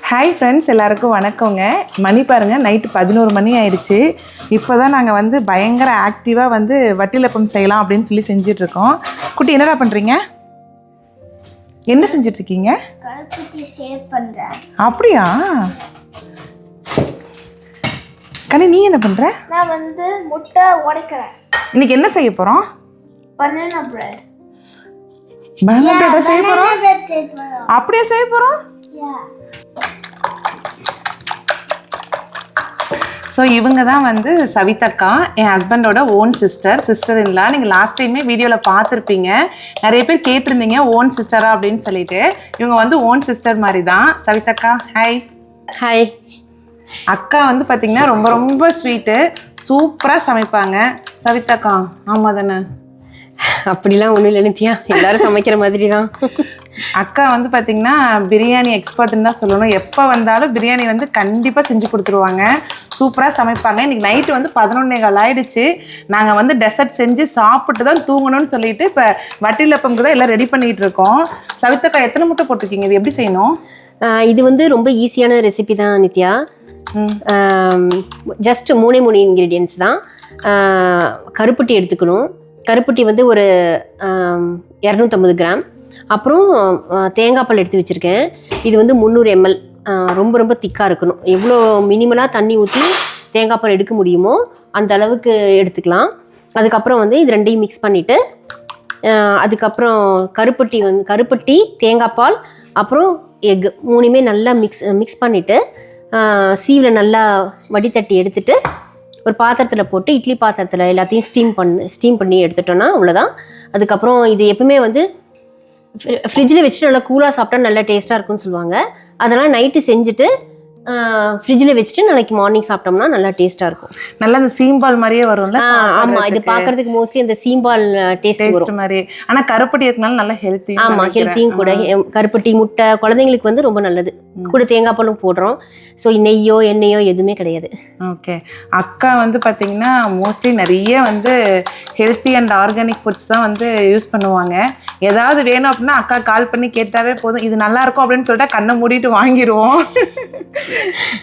Hi friends, எல்லாருக்கும் வணக்கங்க. மணி பாருங்கள், நைட்டு 11 மணி ஆயிடுச்சு. இப்போ தான் நாங்கள் வந்து பயங்கர ஆக்டிவாக வந்து வட்டிலப்பம் செய்யலாம் அப்படின்னு சொல்லி செஞ்சிட்ருக்கோம். குட்டி, என்னடா பண்ணுறீங்க? என்ன செஞ்சிட்ருக்கீங்க? அப்படியா? கனி, நீ என்ன பண்ணுற? நான் வந்து முட்டை உடைக்கிறேன். இன்னைக்கு என்ன செய்ய போகிறோம்? Banana bread. பனானா பிரெட் செய்ய போகிறோம். அப்படியே செய்ய போகிறோம். ஸோ இவங்க தான் வந்து சவிதக்கா, என் ஹஸ்பண்டோட ஓன் சிஸ்டர் இல்லா. நீங்கள் லாஸ்ட் டைமே வீடியோவில் பார்த்துருப்பீங்க. நிறைய பேர் கேட்டிருந்தீங்க ஓன் சிஸ்டரா அப்படின்னு சொல்லிட்டு. இவங்க வந்து ஓன் சிஸ்டர் மாதிரி தான். சவிதக்கா, ஹாய். ஹாய். அக்கா வந்து பார்த்திங்கன்னா ரொம்ப ரொம்ப ஸ்வீட்டு, சூப்பராக சமைப்பாங்க. சவிதக்கா, ஆமாம் தானே? அப்படிலாம் ஒன்றும் இல்லை நித்யா, எல்லாரும் சமைக்கிற மாதிரி தான். அக்கா வந்து பார்த்திங்கன்னா பிரியாணி எக்ஸ்பர்ட்னு தான் சொல்லணும். எப்போ வந்தாலும் பிரியாணி வந்து கண்டிப்பாக செஞ்சு கொடுத்துருவாங்க. சூப்பராக சமைப்பாங்க. இன்றைக்கி நைட்டு வந்து 11:15 ஆகிடுச்சு. நாங்கள் வந்து டெசர்ட் செஞ்சு சாப்பிட்டு தான் தூங்கணும்னு சொல்லிட்டு இப்போ வட்டிலப்பம்க்கு தான் எல்லாம் ரெடி பண்ணிகிட்டு இருக்கோம். சவிதக்கா, எத்தனை முட்டை போட்டிருக்கீங்க? இது எப்படி செய்யணும்? இது வந்து ரொம்ப ஈஸியான ரெசிபி தான் நித்யா. ஜஸ்ட் 3 இன்க்ரீடியன்ட்ஸ் தான். கருப்பட்டி எடுத்துக்கணும். கருப்பட்டி வந்து ஒரு 250 கிராம். அப்புறம் தேங்காய் பால் எடுத்து வச்சுருக்கேன். இது வந்து 300 ml. ரொம்ப ரொம்ப திக்காக இருக்கணும். எவ்வளோ மினிமலாக தண்ணி ஊற்றி தேங்காய் பால் எடுக்க முடியுமோ அந்த அளவுக்கு எடுத்துக்கலாம். அதுக்கப்புறம் வந்து இது ரெண்டையும் மிக்ஸ் பண்ணிவிட்டு, அதுக்கப்புறம் கருப்பட்டி, தேங்காய் பால், அப்புறம் எக் 3மே நல்லா மிக்ஸ் பண்ணிவிட்டு சீவில் நல்லா வடித்தட்டி எடுத்துகிட்டு ஒரு பாத்திரத்தில் போட்டு, இட்லி பாத்திரத்தில் எல்லாத்தையும் ஸ்டீம் பண்ணி எடுத்துட்டோன்னா அவ்வளோதான். அதுக்கப்புறம் இது எப்பவுமே வந்து ஃப்ரிட்ஜில் வச்சுட்டு நல்லா கூலாக சாப்பிட்டா நல்லா டேஸ்ட்டாக இருக்குன்னு சொல்லுவாங்க. அதனால் நைட்டு செஞ்சுட்டு ஃப்ரிட்ஜில் வச்சுட்டு நாளைக்கு மார்னிங் சாப்பிட்டோம்னா நல்லா டேஸ்ட்டாக இருக்கும். நல்லா அந்த சீம்பால் மாதிரியே வரும்ல? ஆமாம், இது பார்க்குறதுக்கு மோஸ்ட்லி அந்த சீம்பால் டேஸ்ட் வரும் மாதிரி. ஆனால் கருப்பட்டி இருக்கனால நல்லா ஹெல்த்தி. ஆமாம், ஹெல்த்தியும் கூட. கருப்பட்டி, முட்டை குழந்தைங்களுக்கு வந்து ரொம்ப நல்லது. கூட தேங்காய் பாலும் போடுறோம். ஸோ நெய்யோ எண்ணெயோ எதுவுமே கிடையாது. ஓகே. அக்கா வந்து பார்த்தீங்கன்னா மோஸ்ட்லி நிறைய வந்து ஹெல்த்தி அண்ட் ஆர்கானிக் ஃபுட்ஸ் தான் வந்து யூஸ் பண்ணுவாங்க. ஏதாவது வேணும் அப்படின்னா அக்கா கால் பண்ணி கேட்டாவே போதும், இது நல்லாயிருக்கும் அப்படின்னு சொல்லிட்டு கண்ணை மூடிட்டு வாங்கிடுவோம்.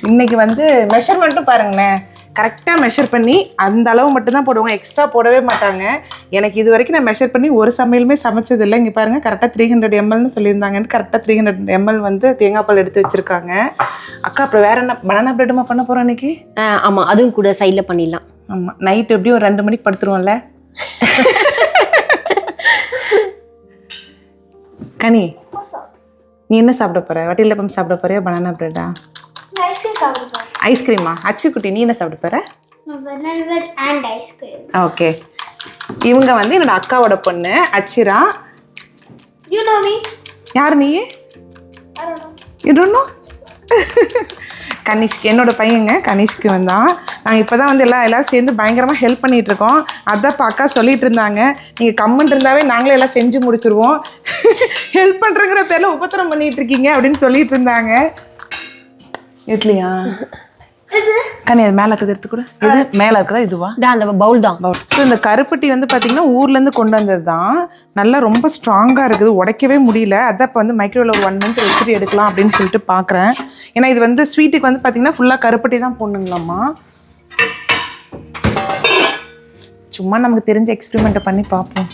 இன்னைக்கு வந்து மெஷர்மெண்ட்டும் பாருங்களேன், கரெக்டாக மெஷர் பண்ணி அந்த அளவு மட்டும்தான் போடுவாங்க, எக்ஸ்ட்ரா போடவே மாட்டாங்க. எனக்கு இது வரைக்கும் நான் மெஷர் பண்ணி ஒரு சமையலுமே சமைச்சதில்லை. இங்கே பாருங்கள், கரெக்டாக 300 mlன்னு சொல்லியிருந்தாங்கன்னு கரெக்டாக 300 ml வந்து தேங்காய் பால் எடுத்து வச்சுருக்காங்க. அக்கா, அப்புறம் வேறு என்ன பனானா பிரெட்டுமா பண்ண போகிறோம் இன்னைக்கு? ஆமாம், அதுவும் கூட சைடில் பண்ணிடலாம். ஆமாம், நைட்டு எப்படியும் ஒரு 2 மணிக்கு படுத்துருவோம்ல. கனி, நீ என்ன சாப்பிட போகிற? வட்டிலப்பம் சாப்பிட போறியா, பனானா பிரெட்டா? ஐஸ்கிரீமா? அச்சுக்குட்டி, நீ என்ன சாப்பிட போற? ஓகே. இவங்க வந்து என்னோட அக்காவோட பொண்ணு அச்சிரா. யார் நீ? கனிஷ்க், என்னோட பையங்க கனிஷ்க்கு வந்தான். நாங்கள் இப்போ தான் வந்து எல்லோரும் சேர்ந்து பயங்கரமாக ஹெல்ப் பண்ணிகிட்ருக்கோம். அதான் இப்போ அக்கா சொல்லிகிட்டு இருந்தாங்க, நீங்கள் கம்மன் இருந்தாவே நாங்களே எல்லாம் செஞ்சு முடிச்சுருவோம், ஹெல்ப் பண்ணுறங்கிற பேரில் உபத்திரம் பண்ணிகிட்ருக்கீங்க அப்படின்னு சொல்லிட்டு இருந்தாங்க. இட்லியா? கனி, அது மேலே இருக்கிறது எடுத்து கூட. இது மேலே இருக்கிறதா? இதுவா? அந்த பவுல் தான். ஸோ இந்த கருப்பட்டி வந்து பார்த்திங்கன்னா ஊர்லேருந்து கொண்டு வந்தது தான். நல்லா ரொம்ப ஸ்ட்ராங்காக இருக்குது, உடைக்கவே முடியல. அதான் இப்போ வந்து மைக்ரோவில் ஒரு 1 month வச்சுட்டு எடுக்கலாம் அப்படின்னு சொல்லிட்டு பார்க்குறேன். ஏன்னா இது வந்து ஸ்வீட்டுக்கு வந்து பார்த்திங்கன்னா ஃபுல்லாக கருப்பட்டி தான் போடணுங்களாம்மா. சும்மா நமக்கு தெரிஞ்ச எக்ஸ்பெரிமெண்ட்டை பண்ணி பார்ப்போம்.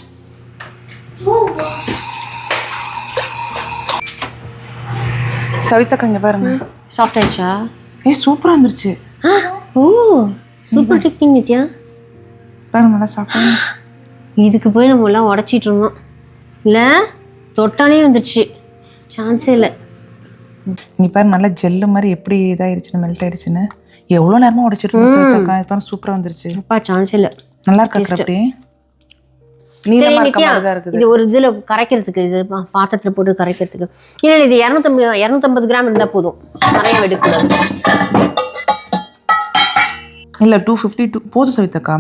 சவிதாக்கா, இங்கே பாருங்க, சாஃப்ட் ஆயிடுச்சா? சூப்பராக வந்துருச்சு. ஓ, சூப்பர் டெக்னிக் நித்யா. பாருங்க, நல்லா சாப்பிட்டாங்க. இதுக்கு போய் நம்ம எல்லாம் உடச்சிட்டு இருந்தோம் இல்லை, தொட்டானே வந்துடுச்சு, சான்ஸே இல்லை. இங்கே பாருங்க, நல்லா ஜெல்லு மாதிரி எப்படி இதாகிடுச்சுன்னு, மெல்ட் ஆகிடுச்சுன்னு. எவ்வளோ நேரமாக உடைச்சிருக்கோம் சவிதாக்கா. இது பாருங்க, சூப்பராக வந்துருச்சு. அப்பா, சான்ஸ் இல்லை. நல்லா இருக்கா அப்படி? இது ஒரு இதில் கரைக்கிறதுக்கு, இது பாத்திரத்தில் போட்டு கரைக்கிறதுக்கு. இல்லை, இது 250 கிராம் இருந்தால் போதும், நிறைய எடுக்கூடாது. இல்லை, 250 போதும் சவிதாக்கா.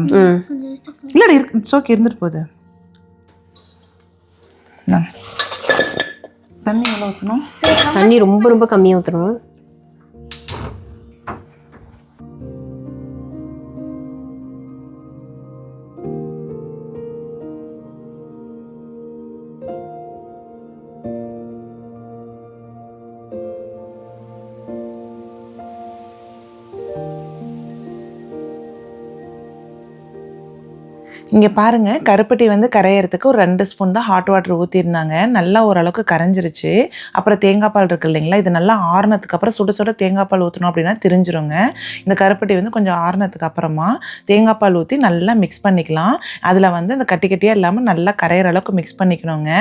இல்லை, இட்ஸ் ஓகே, இருந்துட்டு போகுது. தண்ணி எவ்வளோ ஊற்றணும்? தண்ணி ரொம்ப ரொம்ப கம்மியாக ஊற்றணும். இங்கே பாருங்கள், கருப்பட்டி வந்து கரையிறதுக்கு ஒரு 2 ஸ்பூன் தான் ஹாட் வாட்டர் ஊற்றிருந்தாங்க. நல்லா ஓரளவுக்கு கரைஞ்சிருச்சு. அப்புறம் தேங்காய் பால் இருக்குது இல்லைங்களா, இது நல்லா ஆறுனதுக்கு அப்புறம் சுட சுட தேங்காய் பால் ஊற்றணும் அப்படின்னா தெரிஞ்சிருங்க. இந்த கருப்பட்டி வந்து கொஞ்சம் ஆறுனதுக்கு அப்புறமா தேங்காய் பால் ஊற்றி நல்லா மிக்ஸ் பண்ணிக்கலாம். அதில் வந்து அந்த கட்டி கட்டியாக இல்லாமல் நல்லா கரையிற அளவுக்கு மிக்ஸ் பண்ணிக்கணுங்க.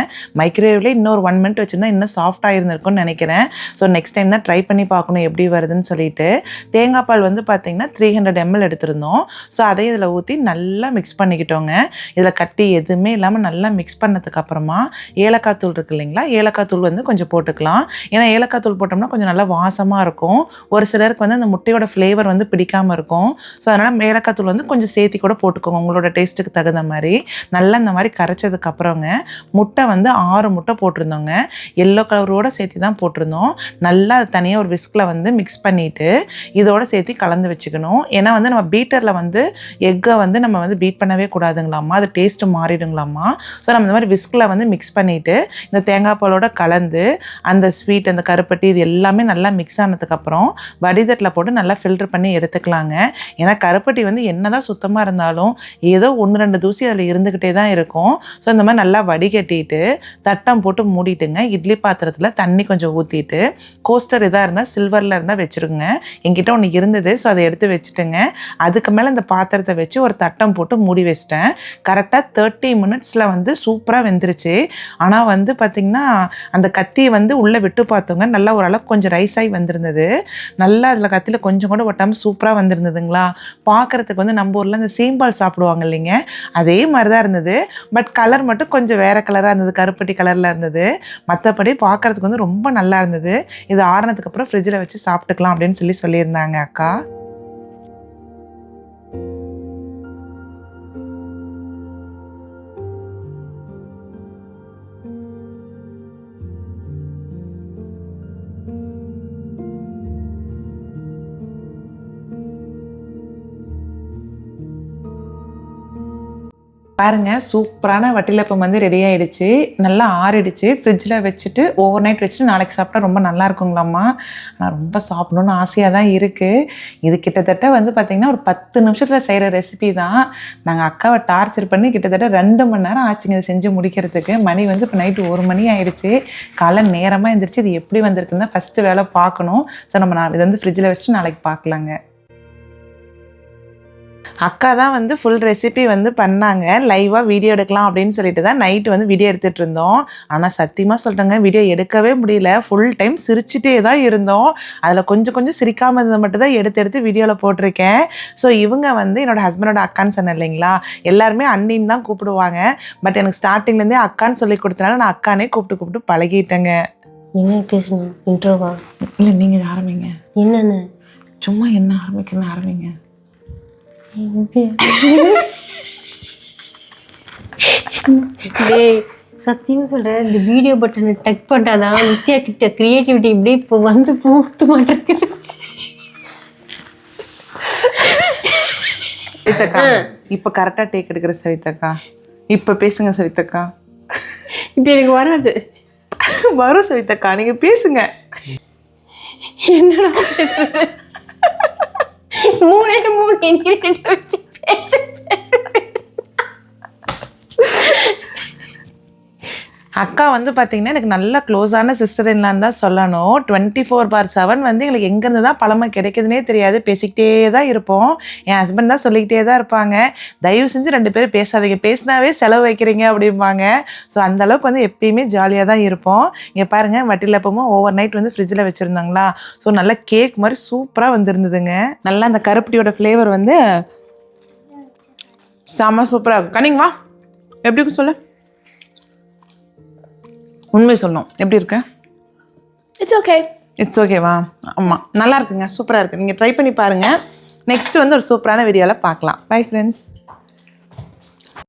மைக்ரோவேவ்லேயே இன்னொரு 1 மினிட் வச்சுருந்தா இன்னும் சாஃப்டாக இருந்திருக்கும்னு நினைக்கிறேன். ஸோ நெக்ஸ்ட் டைம் தான் ட்ரை பண்ணி பார்க்கணும் எப்படி வருதுன்னு சொல்லிட்டு. தேங்காய் பால் வந்து பார்த்திங்கன்னா 300 ml எடுத்திருந்தோம். ஸோ அதையும் இதில் ஊற்றி நல்லா மிக்ஸ் பண்ணிக்கிட்டோம். இதில் கட்டி எதுவுமே இல்லாமல் நல்லா மிக்ஸ் பண்ணதுக்கு அப்புறமா ஏலக்காய் தூள் இருக்கு இல்லைங்களா, ஏலக்காய் தூள் வந்து கொஞ்சம் போட்டுக்கலாம். ஏன்னா ஏலக்காய் தூள் போட்டோம்னா கொஞ்சம் நல்லா வாசமாக இருக்கும். ஒரு சிலருக்கு வந்து அந்த முட்டையோட ஃப்ளேவர் வந்து பிடிக்காமல் இருக்கும். ஸோ அதனால் ஏலக்காய் தூள் வந்து கொஞ்சம் சேர்த்தி கூட போட்டுக்கோங்க உங்களோட டேஸ்ட்டுக்கு தகுந்த மாதிரி. நல்லா இந்த மாதிரி கரைச்சதுக்கு அப்புறங்க முட்டை வந்து 6 முட்டை போட்டிருந்தோங்க. எல்லோ கலரோடு சேர்த்து தான் போட்டிருந்தோம். நல்லா அது தனியாக ஒரு விஸ்கில் வந்து மிக்ஸ் பண்ணிவிட்டு இதோட சேர்த்து கலந்து வச்சுக்கணும். ஏன்னா வந்து நம்ம பீட்டரில் வந்து எக்கை வந்து நம்ம வந்து பீட் பண்ணவே கூடாதுங்களாம்மா, அது டேஸ்ட்டு மாறிடுங்களாம்மா. ஸோ நம்ம இந்த மாதிரி விஸ்கில் வந்து மிக்ஸ் பண்ணிவிட்டு இந்த தேங்காய் பாலோட கலந்து அந்த ஸ்வீட் அந்த கருப்பட்டி இது எல்லாமே நல்லா மிக்ஸ் ஆனதுக்கப்புறம் வடிதட்டில் போட்டு நல்லா ஃபில்டர் பண்ணி எடுத்துக்கலாங்க. ஏன்னா கருப்பட்டி வந்து என்ன தான் சுத்தமாக இருந்தாலும் ஏதோ 1-2 தூசி அதில் இருந்துக்கிட்டே தான் இருக்கும். ஸோ இந்த மாதிரி நல்லா வடிகட்டிட்டு தட்டம் போட்டு மூடிட்டுங்க. இட்லி பாத்திரத்தில் தண்ணி கொஞ்சம் ஊற்றிட்டு கோஸ்டர் இதாக இருந்தால் சில்வரில் இருந்தால் வச்சுருங்க. என்கிட்ட ஒன்று இருந்தது, ஸோ அதை எடுத்து வச்சுட்டுங்க. அதுக்கு மேலே இந்த பாத்திரத்தை வச்சு ஒரு தட்டம் போட்டு மூடி வச்சிட்டேன். கரெக்டாக 30 மினிட்ஸில் வந்து சூப்பராக வெந்துருச்சு. ஆனால் வந்து பார்த்திங்கன்னா அந்த கத்தியை வந்து உள்ளே விட்டு பார்த்தோங்க, நல்லா ஓரளவுக்கு கொஞ்சம் ரைஸ் ஆகி வந்திருந்தது. நல்லா அதில் கத்தியில் கொஞ்சம் கூட ஒட்டாமல் சூப்பராக வந்திருந்ததுங்களா. பார்க்குறதுக்கு வந்து நம்ம ஊரில் இந்த சீம்பால் சாப்பிடுவாங்க இல்லைங்க, அதே மாதிரி தான் இருந்தது. பட் கலர் மட்டும் கொஞ்சம் வேறு கலராக இருந்தது, கருப்பட்டி கலரில் இருந்தது. மற்றபடி பார்க்குறதுக்கு வந்து ரொம்ப நல்லா இருந்தது. இது ஆறுனதுக்கப்புறம் ஃப்ரிட்ஜில் வச்சு சாப்பிட்டுக்கலாம் அப்படின்னு சொல்லியிருந்தாங்க அக்கா. பாருங்கள், சூப்பரான வட்டிலப்பம் வந்து ரெடி ஆகிடுச்சு. நல்லா ஆறிடுச்சு. ஃப்ரிட்ஜில் வச்சுட்டு ஓவர் நைட் வச்சுட்டு நாளைக்கு சாப்பிட்டா ரொம்ப நல்லா இருக்குங்களாம்மா. நான் ரொம்ப சாப்பிடணுன்னு ஆசையாக தான் இருக்குது. இது கிட்டத்தட்ட வந்து பார்த்திங்கன்னா ஒரு 10 நிமிஷத்தில் செய்கிற ரெசிபி தான். நாங்கள் அக்காவை டார்ச்சர் பண்ணி கிட்டத்தட்ட 2 மணி நேரம் ஆச்சுங்க இதை செஞ்சு முடிக்கிறதுக்கு. மணி வந்து இப்போ நைட்டு 1 மணி ஆகிடுச்சு. காலை நேரமாக எழுந்திரிச்சு இது எப்படி வந்திருக்குன்னு தான் ஃபஸ்ட்டு வேலை பார்க்கணும். ஸோ நம்ம இதை வந்து ஃப்ரிட்ஜில் வச்சுட்டு நாளைக்கு பார்க்கலாங்க. அக்கா தான் வந்து ஃபுல் ரெசிபி வந்து பண்ணாங்க. லைவாக வீடியோ எடுக்கலாம் அப்படின்னு சொல்லிட்டு தான் நைட்டு வந்து வீடியோ எடுத்துகிட்டு இருந்தோம். ஆனால் சத்தியமாக சொல்கிறேங்க, வீடியோ எடுக்கவே முடியல. ஃபுல் டைம் சிரிச்சிட்டே தான் இருந்தோம். அதில் கொஞ்சம் கொஞ்சம் சிரிக்காமல் இருந்தது மட்டும் தான் எடுத்து வீடியோவில் போட்டிருக்கேன். ஸோ இவங்க வந்து என்னோடய ஹஸ்பண்டோட அக்கான்னு சொன்னேன் இல்லைங்களா, எல்லாருமே அண்ணின்னு தான் கூப்பிடுவாங்க. பட் எனக்கு ஸ்டார்டிங்லேருந்தே அக்கான்னு சொல்லி கொடுத்தனால நான் அக்கானே கூப்பிட்டு பழகிட்டேங்க. என்ன பேசணும்? இன்ட்ரோவா? இல்லை, நீங்கள் ஆரம்பிங்க. என்னென்ன சும்மா என்ன ஆரம்பிக்கணும்னு ஆரம்பிங்க. டேய், சத்தியமா சொல்கிறேன், இந்த வீடியோ பட்டனை டக் பண்ணாதான் நித்யா கிட்ட கிரியேட்டிவிட்டி இப்படி இப்போ வந்து போத்து மாட்டேங்குது. சவிதக்கா, இப்போ கரெக்டாக டேக் எடுக்கிற சவிதக்கா. இப்போ பேசுங்க சவிதக்கா. இப்போ எனக்கு வராது. வரும் சவிதக்கா, நீங்கள் பேசுங்க. என்னடா பேசுறது? 3 இன்கிரிடியன்ட் வச்சு பேசு. அக்கா வந்து பார்த்திங்கன்னா எனக்கு நல்ல க்ளோஸான சிஸ்டர் இன்லான்னு தான் சொல்லணும். 24/7 வந்து எங்களுக்கு எங்கேருந்து தான் பழமை கிடைக்குதுன்னே தெரியாது, பேசிக்கிட்டே தான் இருப்போம். என் ஹஸ்பண்ட் தான் சொல்லிக்கிட்டே தான் இருப்பாங்க, தயவு செஞ்சு 2 பேரும் பேசாதீங்க, பேசினாவே செலவு வைக்கிறீங்க அப்படிம்பாங்க. ஸோ அந்தளவுக்கு வந்து எப்பயுமே ஜாலியாக தான் இருப்போம். இங்கே பாருங்கள், வட்டிலப்பமும் ஓவர் நைட் வந்து ஃப்ரிட்ஜில் வச்சுருந்தாங்களா. ஸோ நல்லா கேக் மாதிரி சூப்பராக வந்துருந்ததுங்க. நல்லா அந்த கருப்பட்டியோட ஃப்ளேவர் வந்து செம்ம சூப்பராக இருக்கும். கனிங்கம்மா எப்படி இருக்கு சொல்லு, உண்மை சொல்லணும், எப்படி இருக்கு? இட்ஸ் ஓகேவா? ஆமாம், நல்லா இருக்குங்க, சூப்பராக இருக்குது. நீங்கள் ட்ரை பண்ணி பாருங்கள். நெக்ஸ்ட்டு வந்து ஒரு சூப்பரான வீடியோவில் பார்க்கலாம். Bye friends.